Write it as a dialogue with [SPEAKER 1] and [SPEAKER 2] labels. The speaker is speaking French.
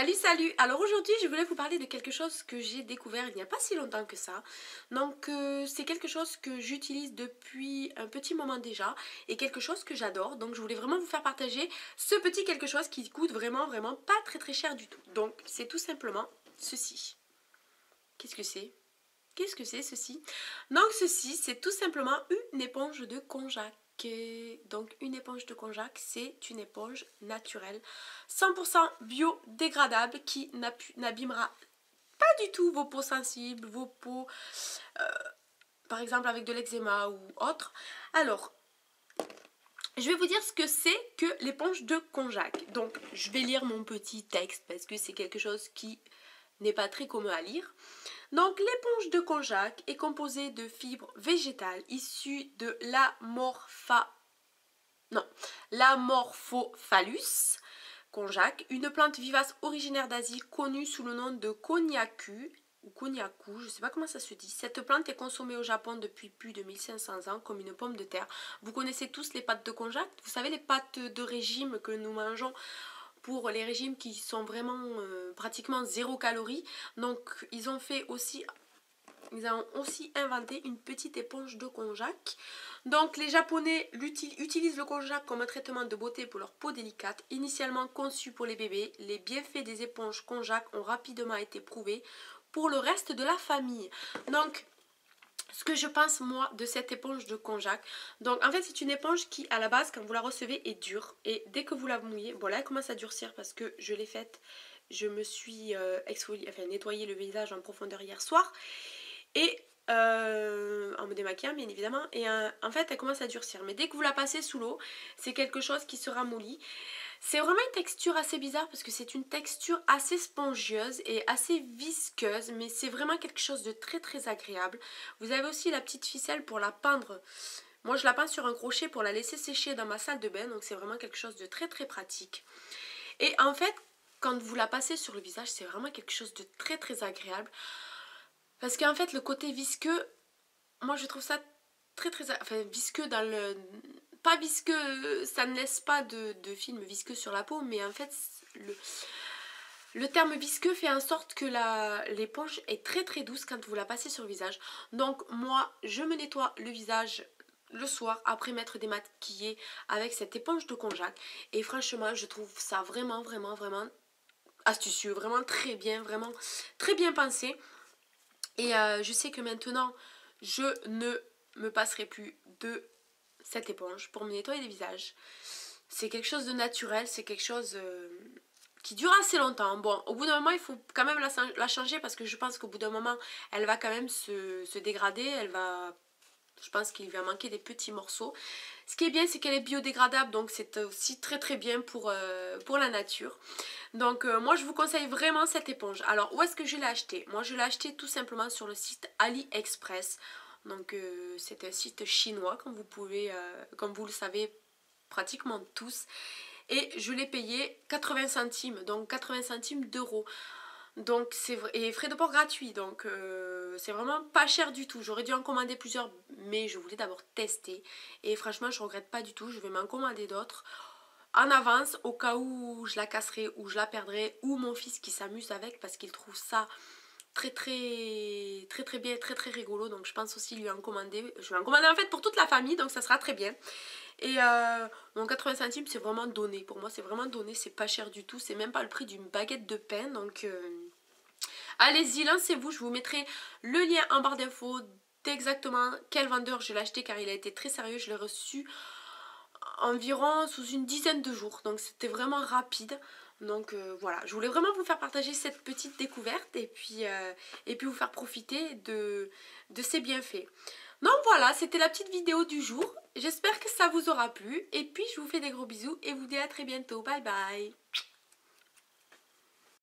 [SPEAKER 1] Salut, salut! Alors aujourd'hui, je voulais vous parler de quelque chose que j'ai découvert il n'y a pas si longtemps que ça. Donc c'est quelque chose que j'utilise depuis un petit moment déjà et quelque chose que j'adore. Donc je voulais vraiment vous faire partager ce petit quelque chose qui coûte vraiment pas très cher du tout. Donc c'est tout simplement ceci. Qu'est-ce que c'est? Qu'est-ce que c'est ceci? Donc ceci, c'est tout simplement une éponge de konjac. Donc une éponge de konjac, c'est une éponge naturelle 100% biodégradable qui n'abîmera pas du tout vos peaux sensibles, vos peaux par exemple avec de l'eczéma ou autre. Alors je vais vous dire ce que c'est que l'éponge de konjac. Donc je vais lire mon petit texte parce que c'est quelque chose qui n'est pas très commun à lire. Donc l'éponge de konjac est composée de fibres végétales issues de l'Amorphophallus konjac, une plante vivace originaire d'Asie connue sous le nom de Konnyaku ou Konnyaku, je ne sais pas comment ça se dit. Cette plante est consommée au Japon depuis plus de 1500 ans comme une pomme de terre. Vous connaissez tous les pâtes de konjac, vous savez les pâtes de régime que nous mangeons pour les régimes qui sont vraiment pratiquement 0 calories. Donc ils ont aussi inventé une petite éponge de konjac. Donc les japonais utilisent le konjac comme un traitement de beauté pour leur peau délicate. Initialement conçu pour les bébés, les bienfaits des éponges konjac ont rapidement été prouvés pour le reste de la famille. Donc ce que je pense moi de cette éponge de konjac, donc en fait c'est une éponge qui à la base quand vous la recevez est dure et dès que vous la mouillez, bon là elle commence à durcir parce que je l'ai faite, je me suis nettoyé le visage en profondeur hier soir et en me démaquillant bien évidemment et en fait elle commence à durcir, mais dès que vous la passez sous l'eau c'est quelque chose qui se ramollit. C'est vraiment une texture assez bizarre parce que c'est une texture assez spongieuse et assez visqueuse, mais c'est vraiment quelque chose de très agréable. Vous avez aussi la petite ficelle pour la peindre. Moi je la peins sur un crochet pour la laisser sécher dans ma salle de bain, donc c'est vraiment quelque chose de très pratique. Et en fait quand vous la passez sur le visage c'est vraiment quelque chose de très agréable. Parce qu'en fait le côté visqueux, moi je trouve ça visqueux dans le... Pas visqueux, ça ne laisse pas de film visqueux sur la peau, mais en fait le terme visqueux fait en sorte que l'éponge est très douce quand vous la passez sur le visage. Donc moi je me nettoie le visage le soir après m'être démaquillée avec cette éponge de konjac. Et franchement je trouve ça vraiment astucieux, vraiment très bien pensé. Et je sais que maintenant je ne me passerai plus de cette éponge pour me nettoyer les visages. C'est quelque chose de naturel, c'est quelque chose qui dure assez longtemps. Bon, au bout d'un moment il faut quand même la changer parce que je pense qu'au bout d'un moment elle va quand même se dégrader, je pense qu'il va manquer des petits morceaux. Ce qui est bien c'est qu'elle est biodégradable, donc c'est aussi très bien pour la nature. Donc moi je vous conseille vraiment cette éponge. Alors où est-ce que je l'ai achetée? Moi je l'ai achetée tout simplement sur le site AliExpress. Donc c'est un site chinois comme vous le savez pratiquement tous. Et je l'ai payé 80 centimes, donc 80 centimes d'euros. Donc et frais de port gratuits, donc c'est vraiment pas cher du tout. J'aurais dû en commander plusieurs, mais je voulais d'abord tester. Et franchement je regrette pas du tout, je vais m'en commander d'autres en avance au cas où je la casserai ou je la perdrai, ou mon fils qui s'amuse avec parce qu'il trouve ça très bien, très rigolo. Donc je pense aussi lui en commander. Je vais en commander en fait pour toute la famille, donc ça sera très bien. Et donc 80 centimes c'est vraiment donné. Pour moi c'est vraiment donné, c'est pas cher du tout. C'est même pas le prix d'une baguette de pain. Donc allez-y, lancez-vous. Je vous mettrai le lien en barre d'infos d'exactement quel vendeur je l'ai acheté car il a été très sérieux. Je l'ai reçu environ sous une dizaine de jours, donc c'était vraiment rapide. Donc voilà, je voulais vraiment vous faire partager cette petite découverte et puis vous faire profiter de ces bienfaits. Donc voilà, c'était la petite vidéo du jour. J'espère que ça vous aura plu et puis je vous fais des gros bisous et vous dis à très bientôt. Bye bye.